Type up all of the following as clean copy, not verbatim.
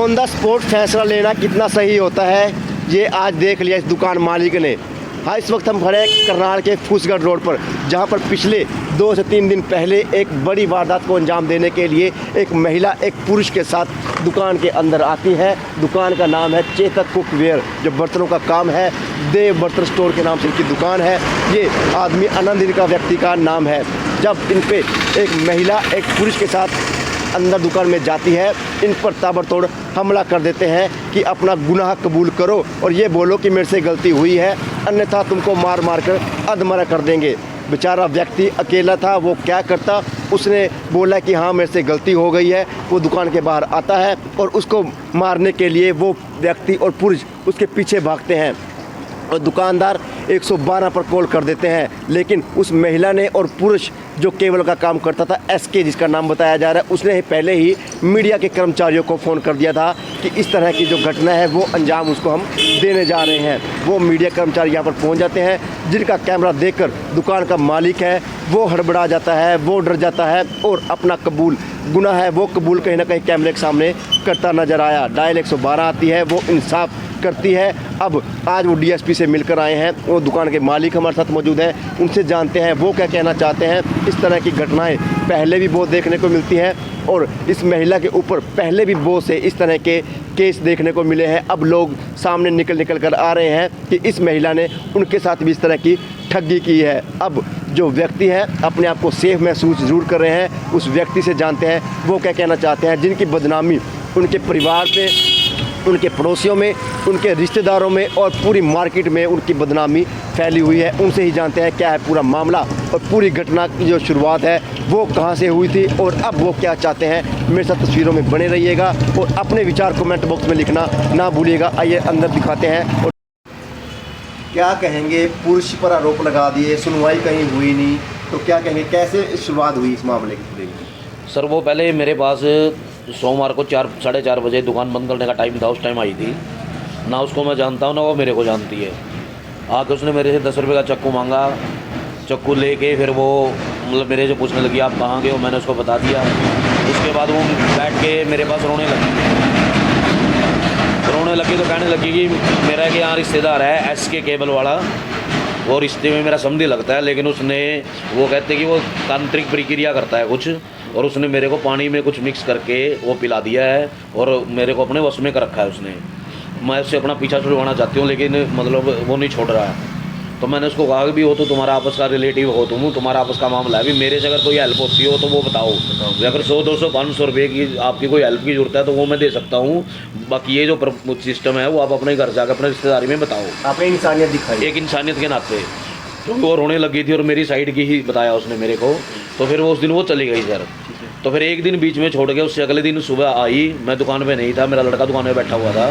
On the spot फैसला लेना कितना सही होता है ये आज देख लिया इस दुकान मालिक ने। हाँ, इस वक्त हम खड़े हैं करनाल के फूसगढ़ रोड पर, जहाँ पर पिछले 2 से 3 दिन पहले एक बड़ी वारदात को अंजाम देने के लिए एक महिला एक पुरुष के साथ दुकान के अंदर आती है। दुकान का नाम है चेतक कुकवेयर, जो बर्तनों का काम है। देव बर्तन स्टोर के नाम से इनकी दुकान है। ये आदमी आनंद इनका व्यक्ति का नाम है। जब इन पे एक महिला एक पुरुष के साथ अंदर दुकान में जाती है, इन पर ताबड़तोड़ हमला कर देते हैं कि अपना गुनाह कबूल करो और ये बोलो कि मेरे से गलती हुई है, अन्यथा तुमको मार मार कर अधमरा कर देंगे। बेचारा व्यक्ति अकेला था, वो क्या करता। उसने बोला कि हाँ मेरे से गलती हो गई है। वो दुकान के बाहर आता है और उसको मारने के लिए वो व्यक्ति और पुरुष उसके पीछे भागते हैं और दुकानदार 112 पर कॉल कर देते हैं। लेकिन उस महिला ने और पुरुष जो केबल का काम करता था, एसके जिसका नाम बताया जा रहा है, उसने पहले ही मीडिया के कर्मचारियों को फ़ोन कर दिया था कि इस तरह की जो घटना है वो अंजाम उसको हम देने जा रहे हैं। वो मीडिया कर्मचारी यहाँ पर पहुँच जाते हैं, जिनका कैमरा देखकर दुकान का मालिक है वो हड़बड़ा जाता है, वो डर जाता है और अपना गुनाह है वो कबूल कहीं ना कहीं कैमरे के सामने करता नज़र आया। डायल 112 आती है, वो इंसाफ करती है। अब आज वो डीएसपी से मिलकर आए हैं, वो दुकान के मालिक हमारे साथ मौजूद हैं, उनसे जानते हैं वो क्या कहना चाहते हैं। इस तरह की घटनाएं पहले भी बहुत देखने को मिलती हैं और इस महिला के ऊपर पहले भी बहुत से इस तरह के केस देखने को मिले हैं। अब लोग सामने निकल कर आ रहे हैं कि इस महिला ने उनके साथ भी इस तरह की ठगी की है। अब जो व्यक्ति है अपने आप को सेफ महसूस ज़रूर कर रहे हैं। उस व्यक्ति से जानते हैं वो क्या कहना चाहते हैं, जिनकी बदनामी उनके परिवार पे, उनके पड़ोसियों में, उनके रिश्तेदारों में और पूरी मार्केट में उनकी बदनामी फैली हुई है। उनसे ही जानते हैं क्या है पूरा मामला और पूरी घटना की जो शुरुआत है वो कहां से हुई थी और अब वो क्या चाहते हैं। मेरे साथ तस्वीरों में बने रहिएगा और अपने विचार कमेंट बॉक्स में लिखना ना भूलिएगा। आइए अंदर दिखाते हैं। और क्या कहेंगे, पुरुष पर आरोप लगा दिए, सुनवाई कहीं हुई नहीं, तो क्या कहेंगे, कैसे शुरुआत हुई इस मामले की? सर वो पहले मेरे पास सोमवार को 4-4:30 बजे दुकान बंद करने का टाइम था। उस टाइम आई थी ना, उसको मैं जानता हूँ ना वो मेरे को जानती है। आके उसने मेरे से 10 रुपये का चाकू मांगा। चाकू लेके फिर वो मतलब मेरे से पूछने लगी आप कहाँ गए हो। मैंने उसको बता दिया। उसके बाद वो बैठ के मेरे पास रोने लगी तो कहने लगी कि मेरा कि यहाँ रिश्तेदार है एसके केबल वाला, वो रिश्ते में मेरा समझी लगता है, लेकिन उसने वो कहते कि वो तांत्रिक प्रक्रिया करता है कुछ, और उसने मेरे को पानी में कुछ मिक्स करके वो पिला दिया है और मेरे को अपने वश में कर रखा है उसने। मैं उससे अपना पीछा छुड़वाना चाहती हूँ लेकिन मतलब वो नहीं छोड़ रहा है। तो मैंने उसको कहा कि भी हो तो तुम्हारा आपस का रिलेटिव हो, तुम्हारा आपस का मामला है, भी मेरे से अगर कोई हेल्प होती हो तो वो बताओ। अगर 100-200-500 रुपये की आपकी कोई हेल्प की ज़रूरत है तो वो मैं दे सकता हूँ। बाकी ये जो सिस्टम है वो आप अपने घर जाकर अपने रिश्तेदारी में बताओ। आपने इंसानियत दिखाई, एक इंसानियत के नाते, क्योंकि वो रोने लगी थी और मेरी साइड की ही बताया उसने मेरे को। तो फिर वो उस दिन वो चली गई सर। तो फिर एक दिन बीच में छोड़ के उससे अगले दिन सुबह आई। मैं दुकान पे नहीं था, मेरा लड़का दुकान में बैठा हुआ था।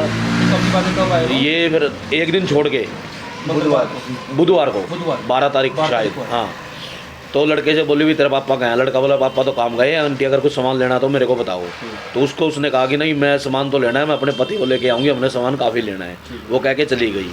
ये फिर एक दिन छोड़ के बुधवार को 12 तारीख शायद, हाँ। तो लड़के से बोली भी तेरे पापा गए हैं। लड़का बोला पापा तो काम गए हैं, आंटी अगर कुछ सामान लेना तो मेरे को बताओ। तो उसको उसने कहा कि नहीं मैं सामान तो लेना है, मैं अपने पति को लेके आऊँगी, हमने सामान काफ़ी लेना है। वो कह के चली गई।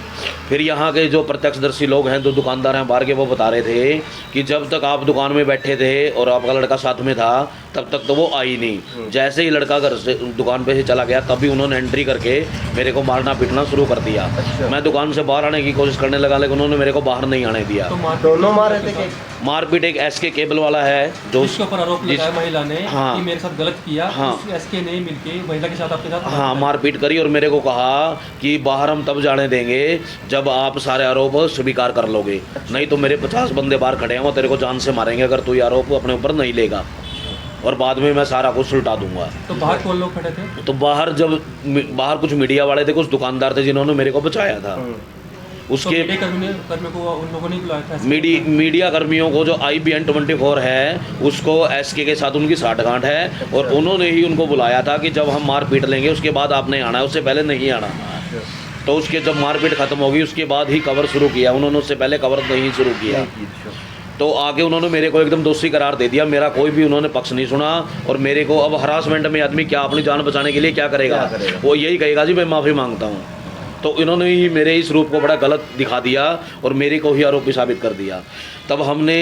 फिर यहाँ के जो प्रत्यक्षदर्शी लोग हैं, जो दुकानदार हैं बाहर के, वो बता रहे थे कि जब तक आप दुकान में बैठे थे और आपका लड़का साथ में था तब तक तो वो आई नहीं। जैसे ही लड़का घर से दुकान पे से चला गया तभी उन्होंने एंट्री करके मेरे को मारना पीटना शुरू कर दिया। मैं दुकान से बाहर आने की कोशिश करने लगा लेकिन उन्होंने मेरे को बाहर नहीं आने दिया। दोनों मार रहे थे? मारपीट एक एसके केबल वाला है जो उसके ऊपर आरोप लगाया महिला ने, हाँ, कि मेरे साथ गलत किया। हाँ, एसके ने मिलके महिला के साथ आपके साथ हाँ मारपीट करी और मेरे को कहा कि बाहर हम तब जाने देंगे जब आप सारे आरोप स्वीकार कर लोगे, नहीं तो मेरे 50 बंदे बाहर खड़े हैं वो तेरे को जान से मारेंगे अगर तू ये आरोप अपने ऊपर नहीं लेगा, और बाद में मैं सारा कुछ सुलटा दूंगा। तो बाहर कौन लोग खड़े थे? तो बाहर कुछ मीडिया वाले थे, कुछ दुकानदार थे जिन्होंने मेरे को बचाया था। उसके कर्मियों को उन लोगों ने बुलाया था। मीडिया कर्मियों को जो IBN 24 है उसको एसके के साथ उनकी साठगांठ है और उन्होंने ही उनको बुलाया था कि जब हम मार पीट लेंगे उसके बाद आपने आना है, उससे पहले नहीं आना। तो उसके जब मारपीट खत्म होगी उसके बाद ही कवर शुरू किया उन्होंने, उससे पहले कवर नहीं शुरू किया। तो आगे उन्होंने मेरे को एकदम दोषी करार दे दिया। मेरा कोई भी उन्होंने पक्ष नहीं सुना और मेरे को अब हरासमेंट में आदमी क्या अपनी जान बचाने के लिए क्या करेगा? वो यही कहेगा जी मैं माफ़ी मांगता हूँ। तो इन्होंने ही मेरे इस रूप को बड़ा गलत दिखा दिया और मेरे को ही आरोपी साबित कर दिया। तब हमने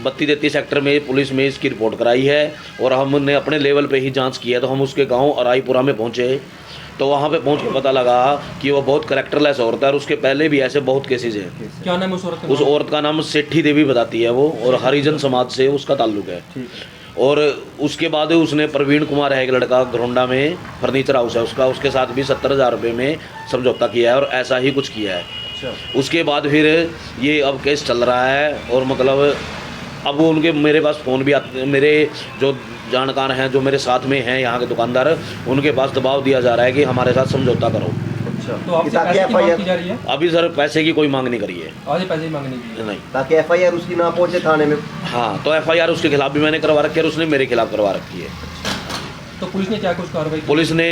32-33 सेक्टर में पुलिस में इसकी रिपोर्ट कराई है और हमने अपने लेवल पे ही जांच की है। तो हम उसके गांव अराईपुरा में पहुंचे। तो वहाँ पे पहुँच के पता लगा कि वो बहुत करेक्टरलेस औरत है और उसके पहले भी ऐसे बहुत केसेज हैं। क्या नाम है उस औरत का? उस औरत का नाम सेठी देवी बताती है वो, और हरिजन समाज से उसका ताल्लुक है। और उसके बाद उसने प्रवीण कुमार है एक लड़का, घरोंडा में फर्नीचर हाउस है उसका, उसके साथ भी 70,000 रुपये में समझौता किया है और ऐसा ही कुछ किया है। उसके बाद फिर ये अब केस चल रहा है और मतलब अब वो उनके मेरे पास फ़ोन भी आते, मेरे जो जानकार हैं जो मेरे साथ में हैं यहाँ के दुकानदार, उनके पास दबाव दिया जा रहा है कि हमारे साथ समझौता करो। तो आपसे पैसे की मांग की जा रही है? अभी सर पैसे की कोई मांग नहीं करी है। आज पैसे ही मांगने की नहीं, ताकि एफआईआर उसकी ना पहुंचे थाने में। हाँ, तो एफआईआर उसके खिलाफ भी मैंने करवा रखी है और उसने मेरे खिलाफ करवा रखी है। तो पुलिस ने क्या कुछ कार्रवाई की? पुलिस ने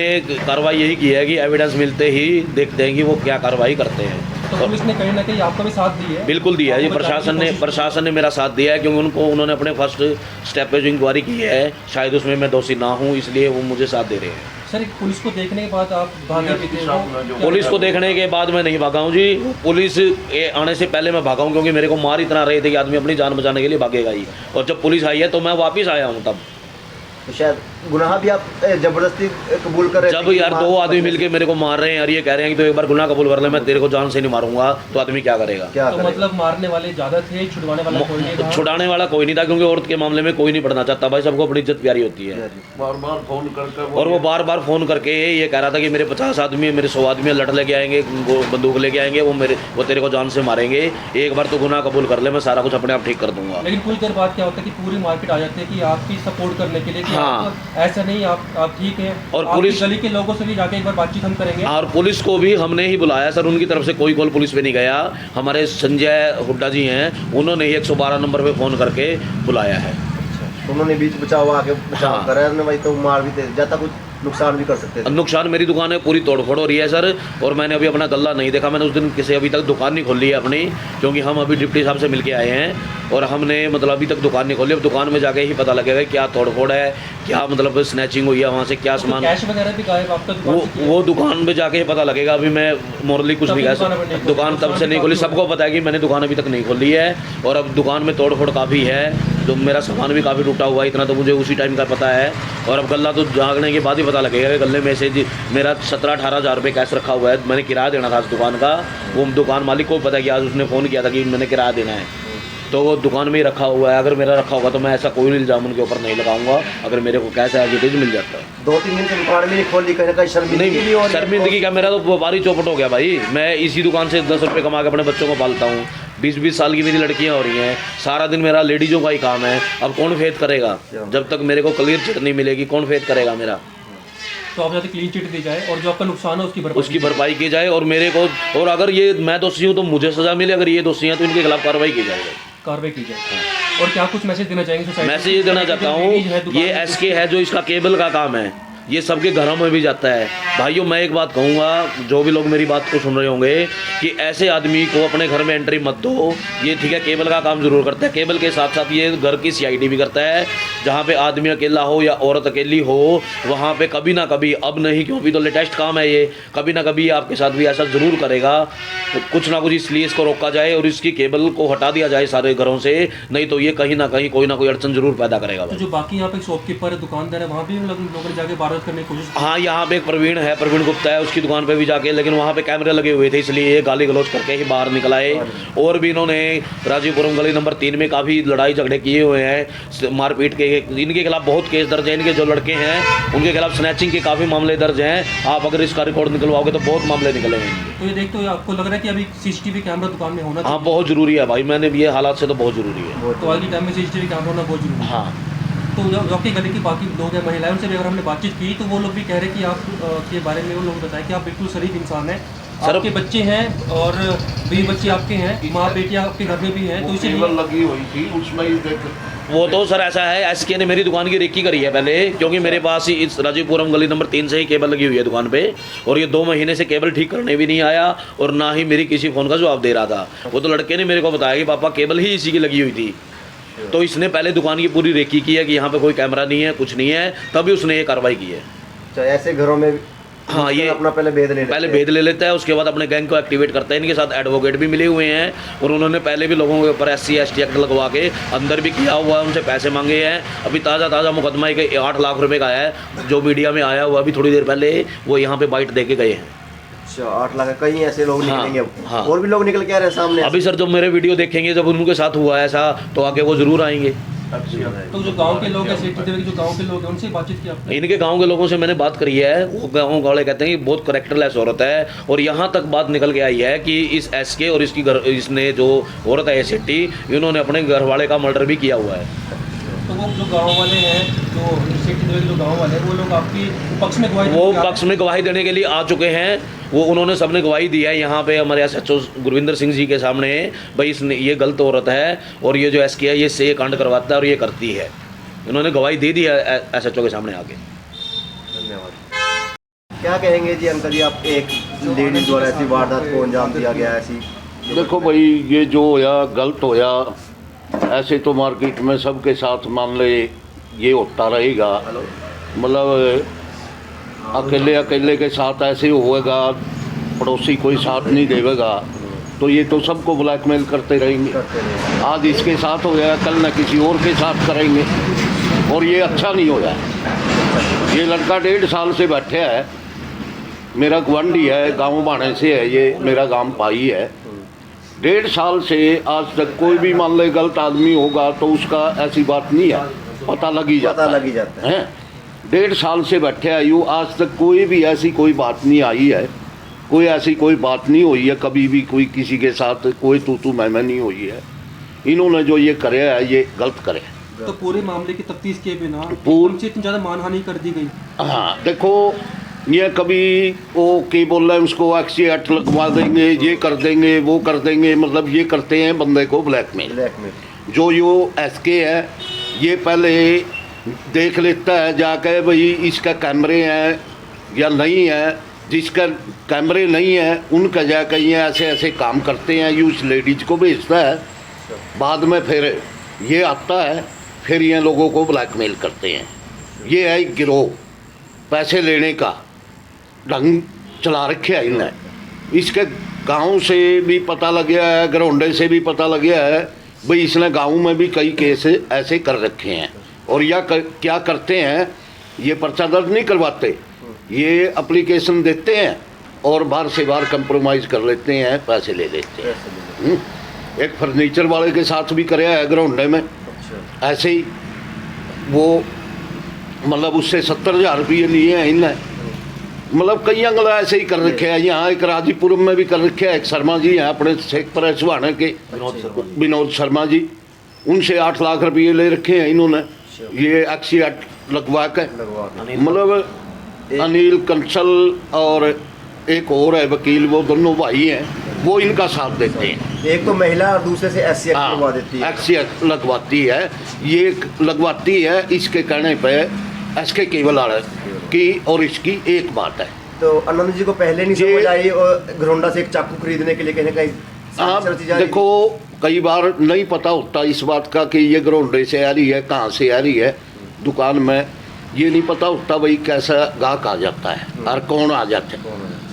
कार्रवाई यही की है कि एविडेंस मिलते ही देखते हैं कि वो क्या कार्रवाई करते हैं। तो पुलिस ने कहीं ना कहीं आपका भी साथ दिया है? बिल्कुल दिया है जी, आपको बचाने की कोशिश प्रशासन ने मेरा साथ दिया है, क्योंकि उन्होंने अपने फर्स्ट स्टेप पे जो इंक्वायरी की है शायद उसमें मैं दोषी ना हूँ, इसलिए वो मुझे साथ दे रहे हैं। सर, एक पुलिस को देखने के बाद आप भागे भी थे? पुलिस को देखने के बाद मैं नहीं भागा हूँ जी, पुलिस आने से पहले मैं भागा हूँ, क्योंकि मेरे को मार इतना रहे थे कि आदमी अपनी जान बचाने के लिए भागेगा ही, और जब पुलिस आई है तो मैं वापस आया हूँ। तब तो शायद गुनाह भी आप जबरदस्ती कबूल कर रहे थे जब यार दो आदमी मिलके मेरे को मार रहे हैं और ये कह रहे हैं कि तो एक बार गुनाह कबूल कर ले, मैं तेरे को जान से नहीं मारूंगा, तो आदमी क्या करेगा? क्या तो करेगा? मतलब मारने वाले ज्यादा थे, छुड़वाने वाला कोई नहीं था? छुड़ाने वाला कोई नहीं था, क्योंकि औरत के मामले में कोई नहीं पढ़ना चाहता भाई, सबको अपनी इज्जत प्यारी होती है। बार बार फोन करके और वो बार बार फ़ोन करके ये कह रहा था कि मेरे 50 आदमी है, मेरे 100 आदमी लड़ लेके आएंगे, वो बंदूक लेके आएंगे, वो तेरे को जान से मारेंगे, एक बार तो गुनाह कबूल कर ले, मैं सारा कुछ अपने आप ठीक कर दूंगा। लेकिन कुछ देर बाद क्या होता है कि पूरी मार्केट आ जाती है कि आपकी सपोर्ट करने के लिए कि हाँ। आप ऐसा नहीं, आप ठीक है, और आपकी पुलिस- गली के लोगों से भी जाके एक बार बातचीत हम करेंगे। और पुलिस को भी हमने ही बुलाया सर, उनकी तरफ से कोई कॉल पुलिस पे नहीं गया। हमारे संजय हुड्डा जी हैं, उन्होंने ही 112 नंबर पे फ़ोन करके बुलाया है। उन्होंने बीच बचाव आके बचाव हाँ। करा है, भाई तो मार भी दे जाता, कुछ नुकसान भी कर सकते थे। नुकसान मेरी दुकान है पूरी तोड़फोड़ हो रही है सर, और मैंने अभी अपना गल्ला नहीं देखा, मैंने उस दिन किसी अभी तक दुकान नहीं खोली है अपनी, क्योंकि हम अभी डिप्टी साहब से मिलके आए हैं और हमने मतलब अभी तक दुकान नहीं खोली। अब दुकान में जाके ही पता लगेगा क्या तोड़फोड़ है, क्या मतलब स्नैचिंग हुई है, वहाँ से क्या सामान, कैश वगैरह भी गायब आपका दुकान से किया? वो दुकान पे जाके ही पता लगेगा। अभी मैं मोरली कुछ तभी भी दुकान अभी नहीं खोली। दुकान तब से नहीं खोली, सबको पता है कि मैंने दुकान अभी तक नहीं खोली है, और अब दुकान में तोड़फोड़ काफ़ी है, तो मेरा सामान भी काफ़ी टूटा हुआ है, इतना तो मुझे उसी टाइम का पता है। और अब गल्ला तो जागने के बाद ही पता लगेगा कि गले में से मेरा 17-18 हज़ार रुपये कैश रखा हुआ है, मैंने किराया देना था उस दुकान का। वो दुकान मालिक को पता है कि आज उसने फ़ोन किया था कि मैंने किराया देना है, तो वो दुकान में ही रखा हुआ है। अगर मेरा रखा होगा तो मैं ऐसा कोई इल्ज़ाम उनके ऊपर नहीं लगाऊंगा, अगर मेरे को कैश एज इट इज़ मिल जाता है। 2-3 दिन से दुकान भी नहीं खोली, कहीं ना कहीं शर्मिंदगी भी हो नहीं, रही है। शर्मिंदगी का मेरा तो व्यापारी चौपट हो गया भाई। मैं इसी दुकान से 10 रुपये कमा के अपने बच्चों को पालता हूँ, 20-20 साल की मेरी लड़कियाँ हो रही हैं, सारा दिन मेरा लेडीज़ों का ही काम है। अब कौन फेथ करेगा? जब तक मेरे को क्लियर चिट नहीं मिलेगी कौन फेथ करेगा मेरा? तो आप चाहते क्लीन चिट दी जाए और जो आपका नुकसान है उसकी भरपाई की जाए, और मेरे को, और अगर ये मैं दोषी हूँ तो मुझे सज़ा मिले, अगर ये दोषी हैं तो इनके खिलाफ कार्रवाई की जाएगी। कार्रवाई की जाए। और क्या कुछ मैसेज देना चाहेंगे सोसाइटी? मैसेज ये देना चाहता हूँ, ये एसके है जो इसका केबल का काम है, ये सबके घरों में भी जाता है। भाइयों, मैं एक बात कहूँगा, जो भी लोग मेरी बात को सुन रहे होंगे, कि ऐसे आदमी को अपने घर में एंट्री मत दो। ये ठीक है, केबल का काम ज़रूर करता है, केबल के साथ साथ ये घर की सीआईडी भी करता है। जहाँ पे आदमी अकेला हो या औरत अकेली हो, वहाँ पे कभी ना कभी, अब नहीं क्योंकि तो लेटेस्ट काम है ये, कभी ना कभी आपके साथ भी ऐसा ज़रूर करेगा। तो कुछ ना कुछ इसलिए इसको रोका जाए और इसकी केबल को हटा दिया जाए सारे घरों से, नहीं तो ये कहीं ना कहीं कोई ना कोई अड़चन ज़रूर पैदा करेगा। तो जो बाकी यहाँ पे शॉपकीपर है, दुकानदार है, वहाँ भी लोगों ने जाके बार करने की कोशिश की? हाँ, यहाँ पे एक प्रवीण है, प्रवीण गुप्ता है, उसकी दुकान पे भी जाके, लेकिन वहाँ पे कैमरे लगे हुए थे, इसलिए ये गाली गलौज करके ही बाहर निकल आए। और भी इन्होंने राजीवपुरम गली नंबर 3 में काफ़ी लड़ाई झगड़े किए हुए हैं, मारपीट के। इनके खिलाफ बहुत केस दर्ज है, इनके जो लड़के हैं उनके खिलाफ स्नैचिंग के काफ़ी मामले दर्ज हैं। आप अगर इसका रिकॉर्ड निकलवाओगे तो बहुत मामले निकलेंगे। तो ये देखते हो, आपको लग रहा है कि अभी सीसीटीवी कैमरा दुकान में होना हाँ, बहुत ज़रूरी है भाई, मैंने ये हालात से तो बहुत ज़रूरी है। तो आज के टाइम में सीसीटीवी कैमरा होना बहुत जरूरी है। हाँ, तो जो आपकी गली के बाकी लोग हैं, महिलाओं से भी अगर हमने बातचीत की तो वो लोग भी कह रहे हैं कि आप के बारे में वो लोग बताएं कि आप बिल्कुल शरीफ इंसान हैं, सर, आपके बच्चे हैं और भी बच्चे आपके हैं, माँ बेटियाँ आपके घर में भी हैं, तो केबल इसीलिए लगी हुई थी उसमें ही देख। वो तो सर ऐसा है, एसके ने मेरी दुकान की रेकी करी है पहले, क्योंकि मेरे पास ही इस राजीवपुरम गली नंबर 3 से ही केबल लगी हुई है दुकान पे, और ये 2 महीने से केबल ठीक करने भी नहीं आया और ना ही मेरी किसी फ़ोन का जवाब दे रहा था। वो तो लड़के ने मेरे को बताया कि पापा केबल ही इसी की लगी हुई थी। तो इसने पहले दुकान की पूरी रेकी की है कि यहाँ पे कोई कैमरा नहीं है, कुछ नहीं है, तभी उसने ये कार्रवाई की है। तो ऐसे घरों में हाँ, ये अपना पहले भेद ले लेते पहले हैं। भेद ले लेता है, उसके बाद अपने गैंग को एक्टिवेट करता है। इनके साथ एडवोकेट भी मिले हुए हैं और उन्होंने पहले भी लोगों के ऊपर SC ST एक्ट लगवा के अंदर भी किया हुआ है, उनसे पैसे मांगे हैं। अभी ताज़ा मुकदमा एक 8 लाख रुपए का आया है, जो मीडिया में आया हुआ अभी थोड़ी देर पहले, वो यहाँ पे बाइट दे के गए हैं। अच्छा, 8 लाख कई ऐसे लोग हाँ, निकलेंगे अब। हाँ। और भी लोग निकल के आ रहे हैं सामने। अभी सर जब मेरे वीडियो देखेंगे, जब उनके साथ हुआ ऐसा, तो आगे वो ज़रूर आएंगे। तो जो गांव के लोग हैं, सिटी देवी के जो गांव के लोग हैं, उनसे बातचीत की आपने? इनके गांव के लोगों से मैंने बात करी है, वो गांव वाले कहते हैं कि बहुत करेक्टरलेस औरत है, और यहाँ तक बात निकल के आई है कि इस SK और इसने जो औरत है ST, इन्होंने अपने घर वाले का मर्डर भी किया हुआ है। तो वो जो गांव वाले हैं, जो सिटी देवी के जो गांव वाले हैं, वो लोग आपकी पक्ष में गवाही वो देने पक्ष में गवाही देने के लिए आ चुके हैं। वो उन्होंने सबने गवाही दी है यहाँ पे हमारे SHO गुरविंदर सिंह जी के सामने, भाई इसने ये गलत औरत है और ये जो SK है ये से कांड करवाता है और ये करती है। इन्होंने गवाही दे दी है SHO के सामने आके। धन्यवाद। क्या कहेंगे जी अंकल जी, आप एक लेडीज द्वारा ऐसी वारदात को अंजाम दिया गया है ऐसी? देखो भाई, ये जो होया गलत होया, ऐसे तो मार्केट में सबके साथ मान ले ये होता रहेगा। मतलब अकेले के साथ ऐसे होएगा, पड़ोसी कोई साथ नहीं देगा, तो ये तो सबको ब्लैकमेल करते रहेंगे। आज इसके साथ हो गया, कल न किसी और के साथ करेंगे, और ये अच्छा नहीं हो जाए। ये लड़का 1.5 साल से बैठे है, मेरा गुआंढी है, गांव बाणे से है, ये मेरा गांव पाई है। 1.5 साल से आज तक कोई भी मान ले गलत आदमी होगा तो उसका ऐसी बात नहीं है, पता लग ही जाता है। 1.5 साल से बैठे है यूँ, आज तक कोई भी ऐसी कोई बात नहीं आई है, कोई ऐसी कोई बात नहीं हुई है कभी भी, कोई किसी के साथ कोई तू मैं नहीं हुई है। इन्होंने जो ये करे है ये गलत करे। तो पूरे मामले की तफ्तीश किए बिना पूर्ण- इतनी ज़्यादा मानहानि कर दी गई। हाँ देखो, ये कभी वो क्या बोल रहे हैं, उसको एक्सीडेंट लगवा देंगे, ये कर देंगे, वो कर देंगे, मतलब ये करते हैं बंदे को ब्लैकमेल। जो यो SK है, ये पहले देख लेता है जाके भाई इसका कैमरे हैं या नहीं है। जिसका कैमरे नहीं है उनका जाकर ये ऐसे काम करते हैं, ये उस लेडीज को भेजता है, बाद में फिर ये आता है, फिर ये लोगों को ब्लैकमेल करते हैं। ये है एक गिरोह, पैसे लेने का ढंग चला रखे है इनने। इसके गांव से भी पता लग गया है, गरौंडे से भी पता लग गया है, भाई इसने गांव में भी कई केस ऐसे कर रखे हैं। और क्या करते हैं, ये पर्चा दर्ज नहीं करवाते, ये एप्लीकेशन देते हैं और बाहर से बाहर कंप्रोमाइज़ कर लेते हैं, पैसे ले लेते हैं। एक फर्नीचर वाले के साथ भी कराया है गरौंडे में, ऐसे ही वो मतलब उससे 70,000 रुपये लिए हैं इनने। मतलब कई अंगल ऐसे ही कर रखे हैं। यहाँ एक राजीपुर में भी कर रखे हैं, एक शर्मा जी हैं अपने शेखपुरा सुहाने के, विनोद शर्मा जी, उनसे 8 लाख रुपये ले रखे हैं इन्होंने, ये एक्सीडेंट लगवा के। मतलब अनिल कंसल और एक और है वकील, वो दोनों भाई हैं, वो इनका साथ देते हैं। एक तो महिला और दूसरे से SC लगवा देती है, एक्सीडेंट लगवाती है, ये लगवाती है इसके कहने पे SK केवल वाले की, और इसकी एक बात है। तो आनंद जी को पहले नहीं समझ आई और घरौंडा से एक चाकू खरीदने के लिए कहीं ना आप कहीं देखो, कई बार नहीं पता होता इस बात का कि ये गरौंडे से आ रही है, कहाँ से आ रही है। दुकान में ये नहीं पता होता भाई कैसा गाहक आ जाता है और कौन आ जाता है,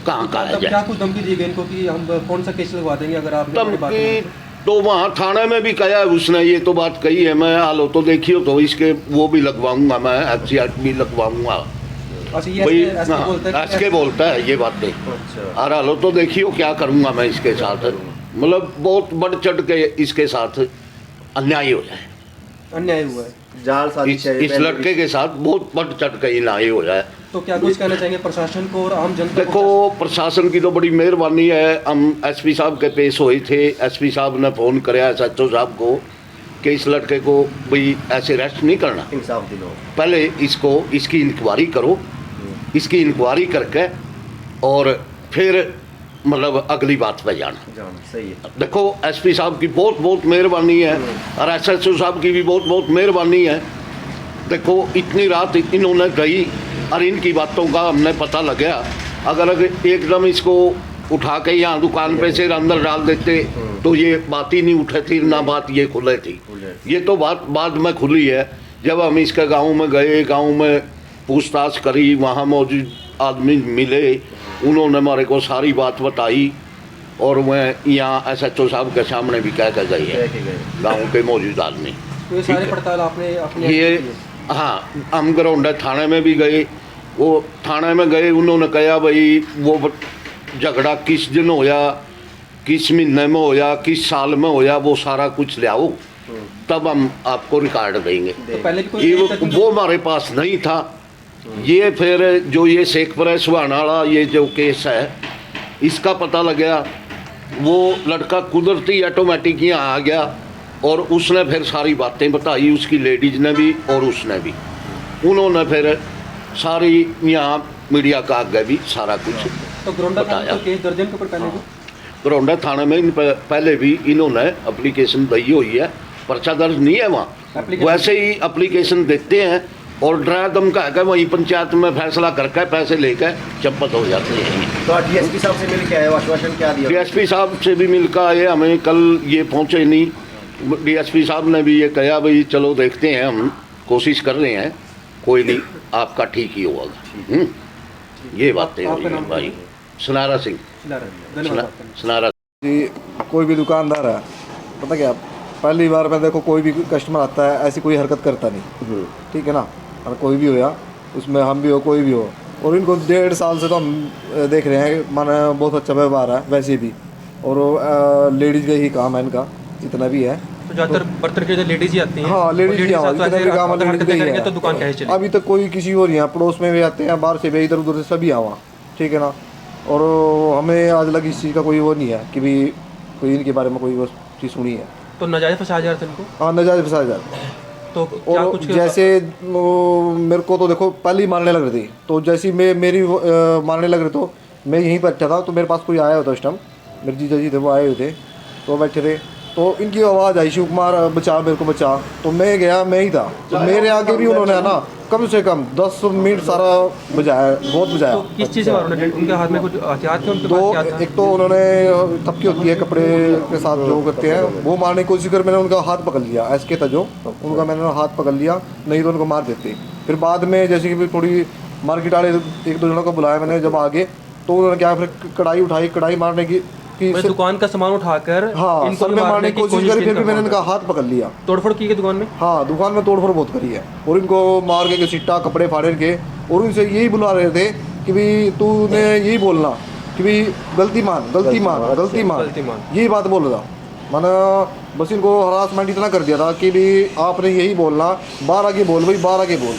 कहाँ का आ तब क्या जाए। कुछ धमकी दी गई इनको कि हम कौन सा केस लगवा देंगे अगर आपने अपनी बात धमकी नहीं तो वहाँ थाने में भी कहा है उसने, ये तो बात कही है, मैं हालो तो देखियो तो इसके वो भी लगवाऊंगा, मैं एक्सीडेंट भी लगवाऊंगा मानी? अच्छा, ये भाई। SK बोलता है कि SK बोलता है ये बातें, और हालो तो देखियो क्या करूँगा मैं इसके साथ। मतलब बहुत बढ़ चढ़ के इसके साथ अन्याय हो जाए, अन्याय हुआ है। जाल साजिश है इस लड़के के साथ बहुत बढ़ चढ़ के अन्याय हो जाए। तो क्या कुछ कहना चाहेंगे प्रशासन को और आम जनता देखो, प्रशासन की तो बड़ी मेहरबानी है। हम SP साहब के पेश हुए थे, SP साहब ने फ़ोन कराया SHO साहब को कि इस लड़के को भाई ऐसे अरेस्ट नहीं करना, इंसाफ दिलो, पहले इसकी इंक्वायरी करो, इसकी इंक्वायरी करके और फिर मतलब अगली बात पे जाना। सही है। देखो SP साहब की बहुत बहुत मेहरबानी है और SHO साहब की भी बहुत बहुत मेहरबानी है। देखो इतनी रात इन्होंने गई और इनकी बातों का हमने पता लग गया। अगर एकदम इसको उठा के यहाँ दुकान पे से अंदर डाल देते तो ये बात ही नहीं उठे थी, ना बात ये खुले थी। ये तो बात बाद में खुली है। जब हम इसके गांव में गए, गांव में पूछताछ करी, वहाँ मौजूद आदमी मिले, उन्होंने हमारे को सारी बात बताई और मैं यहाँ SHO साहब के सामने भी कह कर गई है, गाँव के मौजूद आदमी। तो ये सारी पड़ताल आपने अपने ये हाँ, हम गरौंडा थाने में भी गए, वो थाने में गए, उन्होंने कहा भाई वो झगड़ा किस दिन होया, किस महीने में होया, किस साल में होया, वो सारा कुछ ले आओ, तब हम आपको रिकॉर्ड देंगे। तो पहले भी कोई ये वो हमारे पास नहीं था। ये फिर जो ये शेखपुरा सुहाना वाला ये जो केस है, इसका पता लगा, वो लड़का कुदरती ऑटोमेटिक यहाँ आ गया और उसने फिर सारी बातें बताई, उसकी लेडीज ने भी और उसने भी। उन्होंने फिर सारी यहाँ मीडिया का आगे भी सारा कुछ तो ग्रोंडा बताया। थाने केस दर्ज है इनके ऊपर पहले भी? गरौंडा थाने में पहले भी इन्होंने एप्लीकेशन दी हुई है, पर्चा दर्ज नहीं है वहाँ, Application- वैसे ही एप्लीकेशन देते हैं और डरा धमका के वहीं पंचायत में फैसला करके पैसे लेकर चंपत हो जाते हैं। तो DSP साहब से मिल के आए, आश्वासन क्या दिया? DSP साहब से भी मिलकर आए, हमें कल ये पहुँचे नहीं। DSP साहब ने भी ये कहा भाई चलो देखते हैं, हम कोशिश कर रहे हैं, कोई नहीं, आपका ठीक ही होगा। ये बातें हुई हैं भाई। सुनारा सिंह, धन्यवाद आपका। सुनारा जी, कोई भी दुकानदार है, पता क्या, पहली बार में देखो कोई भी कस्टमर आता है ऐसी कोई हरकत करता नहीं, ठीक है ना। और कोई भी हो या उसमें हम भी हो, कोई भी हो, और इनको 1.5 साल से तो हम देख रहे हैं, माना बहुत अच्छा व्यवहार है वैसे भी, और लेडीज़ का ही काम है इनका, जितना भी है। तो ज़्यादातर बर्तन के लेडीज ही आती हैं। हाँ, लेडीज़ ही साथ जितना भी काम है अगर लेडीज़ हरकतें का ही करेंगे है। तो दुकान कैसे चलेगी? अभी तक कोई किसी और नहीं है, पड़ोस में भी आते हैं, बाहर से भी, इधर उधर से सभी आवा, ठीक है ना। और हमें आज लग इस चीज़ का कोई वो नहीं है कि भी कोई इनके बारे में कोई वो चीज़ सुनी है। तो नाजायज फंसाया जा रहा था इनको? हाँ, नाजायज फंसाया जाता है। तो क्या और कुछ जैसे मेरे को तो देखो पहले ही मारने लग रही थी, तो जैसी मेरी मारने लग रही, तो मैं यहीं पर बैठा था, तो मेरे पास कोई आया होता उस टाइम, मेरे जीजा जी थे, वो आए हुए थे, तो बैठे थे, तो इनकी आवाज़ आई, शिव कुमार बचा, मेरे को बचा, तो मैं गया, मैं ही था, तो मेरे आगे भी उन्होंने ना कम से कम 10 मिनट सारा बजाया, बहुत बजाया। तो किस चीज़ से मारा उन्होंने? उनके हाथ में कुछ हथियार थे? उनके पास क्या था? एक तो उन्होंने थपकी होती है कपड़े के साथ जो करते हैं, वो मारने की कोशिश कर, मैंने उनका हाथ पकड़ लिया, ऐसे था जो उनका, मैंने हाथ पकड़ लिया, नहीं तो उनको मार देते। फिर बाद में जैसे कि थोड़ी मार्केट वाले 1-2 जनों को बुलाया मैंने, जब आगे तो उन्होंने क्या, फिर कढ़ाई उठाई, कढ़ाई मारने की दुकान का सामान उठाकर हाँ, इनको सब में मारने की कोशिश करी, फिर भी मैंने इनका हाथ पकड़ लिया। तोड़फोड़ की है दुकान में? हाँ, दुकान में तोड़फोड़ बहुत करी है, और इनको मार के सिट्टा कपड़े फाड़े के, और उनसे यही बुला रहे थे कि भाई तूने यही बोलना कि भाई गलती मान, गलती मान, गलती मान, यही बात बोल रहा था। मैंने बस इनको हरासमेंट इतना कर दिया था कि भाई आपने यही बोलना, बाहर आके बोल भाई, बाहर आके बोल।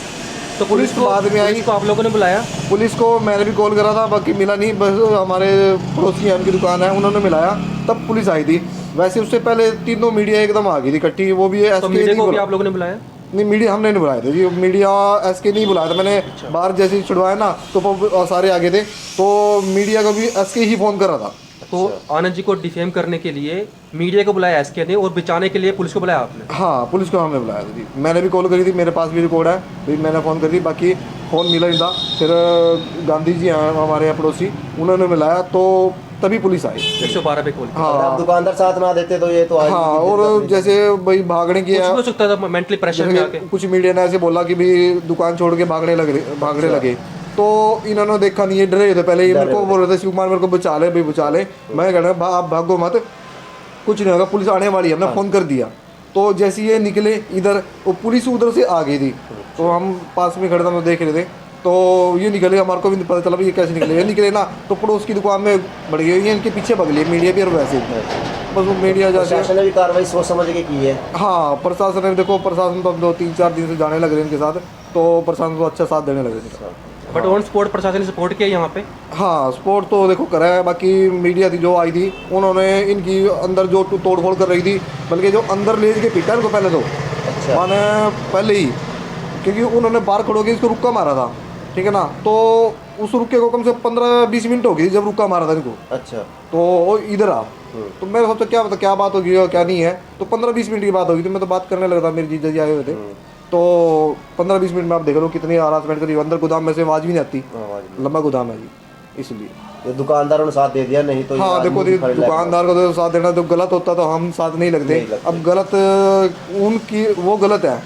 तो पुलिस को बाद में आई, को आप लोगों ने बुलाया? पुलिस को मैंने भी कॉल करा था, बाकी मिला नहीं, बस हमारे पड़ोसी हैं, उनकी दुकान है, उन्होंने मिलाया, तब पुलिस आई थी। वैसे उससे पहले तीनों मीडिया एकदम आ गई थी इकट्ठी, वो भी तो मीडिया को भी आप लोगों ने बुलाया? नहीं, मीडिया हमने नहीं बुलाया था जी, मीडिया SK नहीं बुलाया था मैंने। बाहर जैसे ही छुड़वाया ना, तो सारे आगे थे, तो मीडिया को भी SK ही फ़ोन कर रहा था। तो आनंद जी को डिफेम करने के लिए मीडिया को बुलाया SK ने, और बचाने के लिए पुलिस को बुलाया आपने? हाँ, पुलिस को हमने बुलाया था जी, मैंने भी कॉल करी थी, मेरे पास भी रिकॉर्ड है, भाई मैंने फ़ोन करी, बाकी फ़ोन मिला नहीं था। फिर गांधी जी हैं हमारे यहाँ पड़ोसी, उन्होंने मिलाया, तो तभी पुलिस आई। 112 पे कॉल? हाँ, आप दुकानदार साथ ना देते तो ये तो आज हाँ, और जैसे भाई भागने की हो सकता था मेंटली प्रेशर में आके? कुछ मीडिया ने ऐसे बोला कि भाई दुकान छोड़ के भागने लगे, तो इन्होंने देखा नहीं, ये डरे थे पहले ही, मेरे को बोल रहे थे शिव कुमार मेरे को बचा ले भाई, बचा ले। मैं कह रहा आप भागो मत, कुछ नहीं होगा, पुलिस आने वाली है, हमने फ़ोन कर दिया। तो जैसे ये निकले इधर, वो पुलिस उधर से आ गई थी, तो हम पास में खड़े थे, हम देख रहे थे, तो ये निकले, हमारे को भी नहीं पता चला भाई ये कैसे निकले। ये निकले ना, तो पड़ोस की दुकान में बढ़ गई, ये इनके पीछे भग लिए मीडिया भी, और वैसे बस वो मीडिया जैसे। प्रशासन ने भी कार्रवाई सोच समझ के की है। हाँ, प्रशासन ने, देखो प्रशासन तो 2-3-4 दिन से जाने लग रहे हैं इनके साथ, तो प्रशासन तो अच्छा साथ देने लगे थे। बट ऑन स्पॉट प्रशासन ने सपोर्ट किया यहाँ पे? हाँ, सपोर्ट तो देखो करा है, बाकी मीडिया थी जो आई थी, उन्होंने इनकी अंदर जो तोड़फोड़ कर रही थी, बल्कि जो अंदर ले के पीटा इनको पहले, तो माने पहले ही, क्योंकि उन्होंने बाहर खड़ो के इसको रुक्का मारा था, ठीक है ना। तो उस रुक्के को कम से 15-20 मिनट हो गई जब रुक्का मारा था इनको। अच्छा, तो वो इधर आ, तो मैं सोचा क्या पता क्या बात होगी और क्या नहीं है, तो 15-20 मिनट की बात होगी, तो मैं तो बात करने लगा था, मेरे जीजा जी आए हुए थे, तो 15-20 मिनट में आप देख लो कितनी हरासमेंट करी। अंदर गोदाम में से आवाज़ भी नहीं आती, लंबा गोदाम है जी, इसलिए ये दुकानदारों ने साथ दे दिया, नहीं तो हाँ देखो दुकानदार को तो साथ देना, तो गलत होता तो हम साथ नहीं लगते। अब गलत उनकी वो गलत है,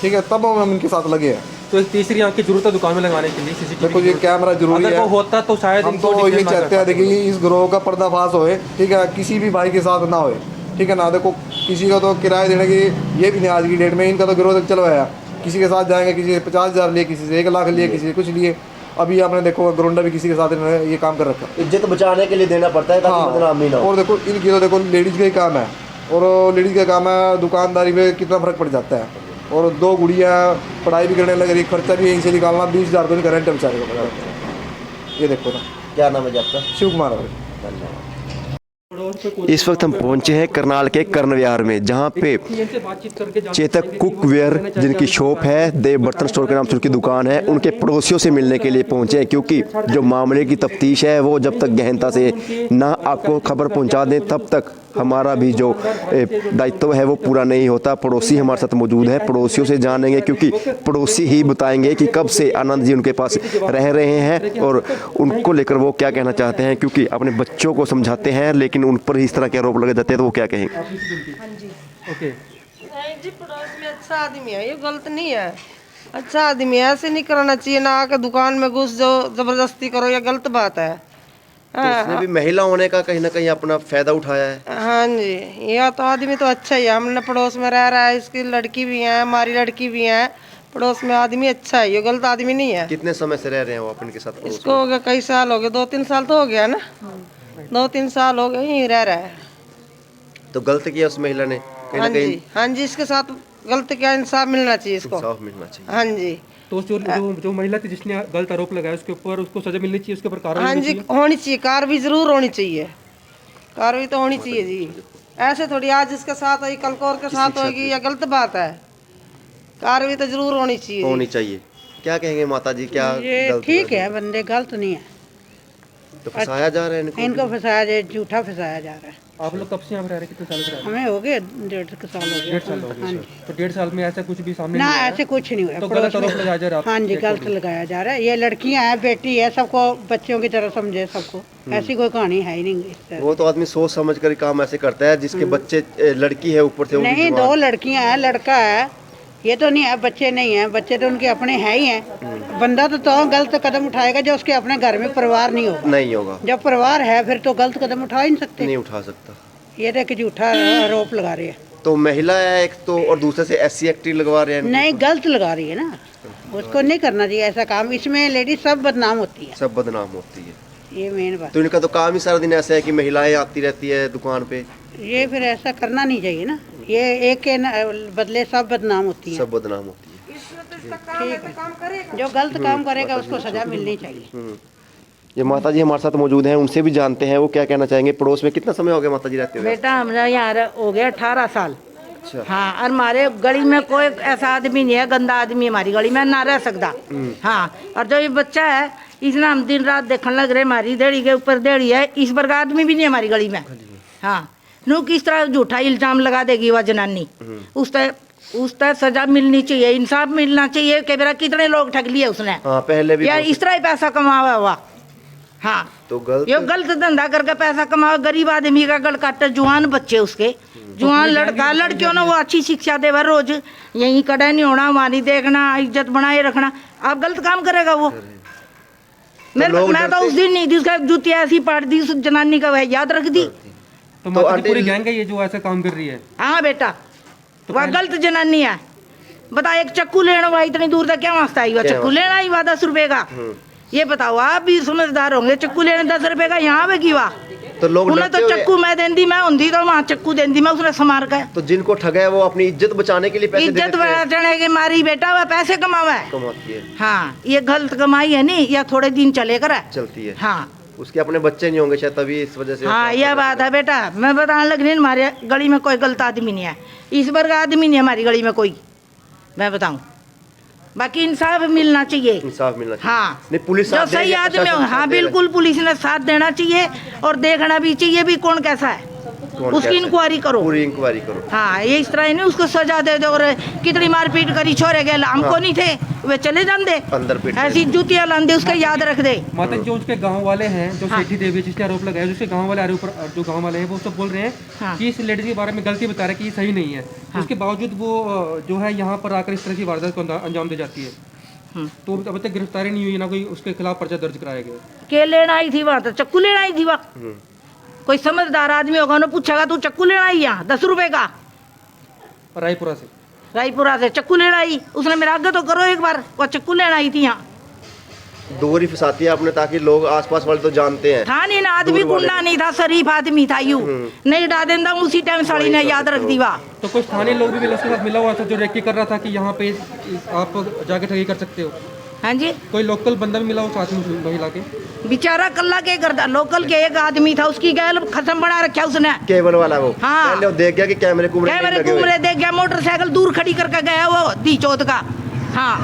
ठीक है, तब हम इनके साथ लगे हैं। तो एक तीसरी आंख की जरूरत है दुकान में लगाने के लिए सीसीटीवी। देखो ये कैमरा जरूरी अगर है। वो होता तो शायद हम इनको तो ये डिफेंड ना कर चाहते हैं पाते। देखिए इस गिरोह का पर्दाफाश होए, ठीक है, किसी भी भाई के साथ ना होए, ठीक है ना। देखो किसी का तो किराया देने की ये भी नहीं आज की डेट में, इनका तो गिरोह तक चलवाया, किसी के साथ जाएंगे, किसी से 50,000 लिए, किसी से 1 लाख लिए, किसी से कुछ लिए। अभी आपने देखो ग्रोंडा भी किसी के साथ इन्होंने ये काम कर रखा। इज्जत बचाने के लिए देना पड़ता है ताकि बदनामी ना हो। और देखो इनकी तो देखो लेडीज़ का ही काम है, और लेडीज़ का काम है दुकानदारी में कितना फ़र्क पड़ जाता है। और 2 गुड़िया पढ़ाई भी करने लग रही, खर्चा भी यहीं से निकालना, 20,000 तो करेंट बेचारे को पड़ा। ये देखो ना। क्या नाम है जी आपका? शिव कुमार है। इस वक्त हम पहुंचे हैं करनाल के कर्ण विहार में, जहां पे इनसे बातचीत करके जान चेतक सकते हैं कि कुक वो वेयर रहना चाहते जिनकी हैं। शॉप है, देव बर्तन स्टोर के नाम से उनकी दुकान है, उनके पड़ोसियों से मिलने के लिए पहुंचे हैं, क्योंकि जो मामले की तफ्तीश है वो जब तक गहनता से ना आपको खबर पहुंचा दें तब तक हमारा भी जो दायित्व है वो पूरा नहीं होता। पड़ोसी हमारे साथ मौजूद है, पड़ोसियों से जानेंगे, क्योंकि पड़ोसी ही बताएंगे कि कब से आनंद जी उनके पास रह रहे हैं और उनको लेकर वो क्या कहना चाहते हैं, क्योंकि अपने बच्चों को समझाते हैं लेकिन उन पर ही इस तरह के आरोप लगे जाते हैं, तो वो क्या कहेंगे? ओके। नहीं जी, पड़ोस में अच्छा आदमी है, ये गलत नहीं है, अच्छा आदमी है, ऐसे नहीं करना चाहिए ना। आके दुकान में घुस जाओ, जबरदस्ती करो, ये गलत बात है। तो उसने भी महिला होने का कहीं ना कहीं अपना फायदा उठाया है। हाँ जी, यह तो आदमी तो अच्छा ही है, हमने पड़ोस में रह रहा है, इसकी लड़की भी है, हमारी लड़की भी है, पड़ोस में आदमी अच्छा है, ये गलत आदमी नहीं है। कितने समय से रह रहे हैं वो आप इनके साथ पड़ोस इसको हो गया कई साल हो गए, 2-3 साल तो हो गया ना, 2-3 साल हो गए यहीं रह रहा है। में? तो गलत किया उस महिला ने कहीं हाँ ना कहीं, जी, हाँ जी, इसके साथ गलत क्या, इंसाफ मिलना चाहिए इसको। इंसाफ मिलना चाहिए। हाँ जी, तो जो महिला थी जिसने गलत आरोप लगाया उसके ऊपर उसको सजा मिलनी चाहिए, उसके ऊपर कार्रवाई हाँ होनी जी, चाहिए। होनी चाहिए, कार्रवाई जरूर होनी चाहिए, कार्रवाई तो होनी चाहिए जी। ऐसे थोड़ी आज जिसके साथ होगी कल को और के साथ होगी, या गलत बात है, कार्रवाई तो जरूर होनी चाहिए होनी जी। चाहिए। क्या कहेंगे माता जी, क्या ये गलत ठीक हुआ? है, बंदे गलत नहीं है, तो फंसाया जा रहा है इनको। इनको फंसाया जाए, झूठा फंसाया जा रहा है। आप लोग कब से यहाँ पे रह रहे हैं, कितने साल से रह रहे हमें हो गए 1.5 साल हो हैं? गए। 1.5 साल हो हाँ गए। जी। तो 1.5 साल में ऐसा कुछ भी सामने ना नहीं आया? ऐसे कुछ नहीं हुआ। तो पड़ोस गलत आरोप में- लगाया जा रहा है हाँ जी, आपके गलत ऊपर। लगाया जा रहा है। ये लड़कियां हैं, बेटी है, सबको बच्चों की तरह समझे सबको, ऐसी कोई कहानी है ही नहीं इस तरह। वो तो आदमी सोच समझ कर काम ऐसे करता है, जिसके बच्चे लड़की है ऊपर से वो भी नहीं, जवान। 2 लड़कियां हैं, लड़का है, ये तो नहीं है, बच्चे नहीं है, बच्चे तो उनके अपने हैं ही हैं। बंदा तो गलत कदम उठाएगा जो उसके अपने घर में परिवार नहीं होगा। नहीं होगा, जब परिवार है फिर तो गलत कदम उठा ही नहीं सकते। नहीं उठा सकता। ये तो कि झूठा आरोप लगा रहे हैं। तो महिला है एक तो, और दूसरे से SC एक्टिव लगवा रहे हैं। नहीं, गलत लगा रही है ना, उसको नहीं करना चाहिए ऐसा काम। इसमें लेडीज सब बदनाम होती है, सब बदनाम होती है। ये मेन बात। तो इनका तो काम ही सारा दिन ऐसा है कि महिलाएं आती रहती है दुकान पे, ये फिर ऐसा करना नहीं चाहिए ना, ये एक के बदले सब बदनाम होती है। सब बदनाम होती है। जो गलत काम करेगा उसको सजा मिलनी चाहिए। ये माता जी हमारे साथ मौजूद हैं, उनसे भी जानते हैं वो क्या कहना चाहेंगे। पड़ोस में कितना समय हो गया माता जी रहते हुए? बेटा हमारा यहाँ हो गया 18 साल। अच्छा। हाँ, और हमारे गली में कोई ऐसा आदमी नहीं है, गंदा आदमी हमारी गली में ना रह सकता। हाँ, और जो ये बच्चा है इसने हम दिन रात देखने लग रहे, हमारी देड़ी के ऊपर देड़ी है, इस बार का आदमी भी नहीं है हमारी गली में। हाँ, नू किस तरह झूठा इल्जाम लगा देगी वह जनानी, उस तरह सजा मिलनी चाहिए, इंसाफ मिलना चाहिए कि मेरा कितने लोग ठग लिए उसने। हाँ, पहले भी यार इस तरह ही पैसा कमावा हुआ। हाँ, तो गलत, ये गलत धंधा करके पैसा कमाओ, गरीब आदमी का गल काटे, जुआन बच्चे उसके, जुआन लड़का लड़कियों ने वो अच्छी शिक्षा देवा, रोज यहीं कड़ा नहीं होना, हमारी देखना, इज्जत बनाए रखना। आप गलत काम करेगा वो। मैं तो उस दिन नहीं जिसका जूती ऐसी पाट दी उस जनानी का, वह याद रख दी। तो माता जी पूरी गैंग है ये जो ऐसा काम कर रही है? हाँ बेटा, वह गलत जनानी है। बता, एक चक्कू लेना हुआ इतनी दूर तक क्या वास्ता आई? वह चक्कू लेना ही हुआ 10 रुपए का। ये बताओ, आप भी समझदार होंगे, चक्कू लेने 10 रुपए का यहाँ पे की वाह। तो लोग उन्हें तो चक्कू मैं देंदी, मैं होंदी तो वहाँ चक्कू देंदी मैं, उसने समार का। तो जिनको ठगा है वो अपनी इज्जत बचाने के लिए पैसे दे इज्जत देते हैं। बचाने के मारी बेटा वह पैसे कमावा है। कमाती है, हाँ, ये गलत कमाई है नहीं, या थोड़े दिन चले कर है। चलती है। हाँ उसके अपने बच्चे नहीं होंगे शायद, तभी इस वजह से। हाँ, यह बात है बेटा। मैं बताने लग रही, हमारे गली में कोई गलत आदमी नहीं है, इस बार का आदमी नहीं है हमारी गली में कोई, मैं बताऊं। बाकी इंसाफ मिलना चाहिए। इंसाफ मिलना चाहिए। हाँ, नहीं, पुलिस जो साथ सही देगी, आदमी प्रशासन हो, साथ हाँ दे रहा है। बिल्कुल, पुलिस ने साथ देना चाहिए और देखना भी चाहिए भी कौन कैसा है, कौन उसकी कैसा है? इंक्वायरी करो, पूरी इंक्वायरी करो। हाँ, ये इस तरह ही नहीं उसको सजा दे दो और कितनी मारपीट करी, छोरे गए हमको नहीं थे, वे चले जाते अंदर पीट ऐसी जूतियां लांदे, उसका याद रख दे। माता जी जो उसके गांव वाले हैं, जो सेठी देवी जिसने आरोप लगाया, उसके गांव वाले आरोप, जो गांव वाले हैं वो सब बोल रहे हैं हाँ। कि इस लेडीज के बारे में गलती बता रहे हैं कि ये सही नहीं है। उसके बावजूद वो जो है यहाँ पर आकर इस तरह की वारदात को अंजाम दे जाती है। तो अभी तक गिरफ्तारी नहीं हुई, ना कोई उसके खिलाफ पर्चा दर्ज कराया गया। के लेना आई थी वहाँ तो चक्कू लेना आई थी वहाँ। कोई समझदार आदमी होगा ना पूछेगा तू चक्कू लेना आई यहाँ 10 रुपए का रायपुरा से। रायपुरा से चक्कू लेना आई, उसने मेरा आगे तो करो एक बार, वो चक्कू लेना आई थी यहाँ। दूरी फंसाती है आपने ताकि लोग आसपास वाले तो जानते हैं। था नहीं ना आदमी, गुंडा नहीं था, शरीफ आदमी था। यू नहीं डा देता उसी टाइम साड़ी ने याद रख दी वहाँ। तो कोई स्थानीय लोग भी उसके साथ मिला हुआ था जो रेकी कर रहा था कि यहाँ पे आप जाके ठगी कर सकते हो। हाँ जी, कोई लोकल बंदा भी मिला हो साथ में महिला के? बेचारा कल्ला के करता, लोकल के एक आदमी था, उसकी गैल खत्म बना रखा उसने। केबल वाला वो हाँ। पहले वो देख गया कि कैमरे कुमरे नहीं लगे हुए। कुमरे देख गया, मोटरसाइकिल दूर खड़ी करके गया वो दी चौथ का। हाँ,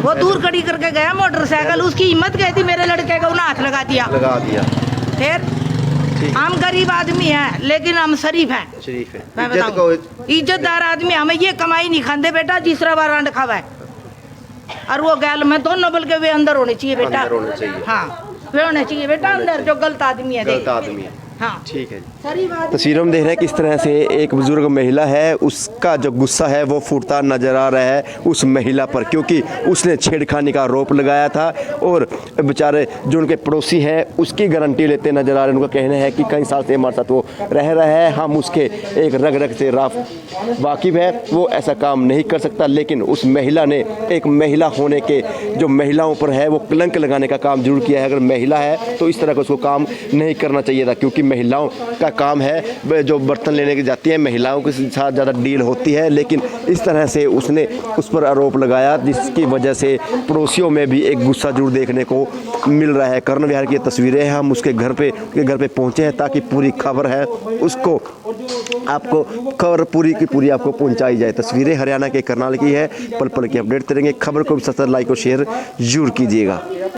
वो दूर खड़ी करके गया मोटरसाइकिल, उसकी हिम्मत गई थी मेरे लड़के को उन्हें हाथ लगा दिया। फिर हम गरीब आदमी हैं लेकिन हम शरीफ हैं। शरीफ है, मैं इज्जत बताऊं, को इज्जतदार आदमी। हमें ये कमाई नहीं खाते बेटा, तीसरा बार अंड खावा है। और वो गैल में दोनों बल्कि वे अंदर होने चाहिए बेटा। अंदर होने चाहिए। हाँ, वे होने चाहिए बेटा अंदर, जो गलत आदमी है। गलत आदमी है। हाँ ठीक है जी। शरीफ आदमी। तस्वीरों में देख रहे हैं किस तरह से एक बुजुर्ग महिला है, उसका जो गुस्सा है वो फूटता नजर आ रहा है उस महिला पर, क्योंकि उसने छेड़खानी का आरोप लगाया था और बेचारे जो उनके पड़ोसी हैं उसकी गारंटी लेते नजर आ रहे हैं। उनका कहना है कि कई साल से हमारे साथ वो रह रहा है, हम उसके एक रग रग से वाकिफ है, वो ऐसा काम नहीं कर सकता। लेकिन उस महिला ने एक महिला होने के जो महिलाओं पर है वो कलंक लगाने का काम जरूर किया है। अगर महिला है तो इस तरह का उसको काम नहीं करना चाहिए था, क्योंकि महिलाओं का काम है जो बर्तन लेने की जाती है, महिलाओं के साथ ज़्यादा डील होती है। लेकिन इस तरह से उसने उस पर आरोप लगाया जिसकी वजह से पड़ोसियों में भी एक गुस्सा जरूर देखने को मिल रहा है। कर्ण विहार की तस्वीरें हैं, हम उसके घर पे पहुंचे हैं ताकि पूरी खबर है उसको आपको खबर पूरी की पूरी आपको पहुंचाई जाए। तस्वीरें हरियाणा के करनाल की है, पल पल की अपडेट करेंगे। खबर को भी सब्सक्राइब, लाइक और शेयर जरूर कीजिएगा।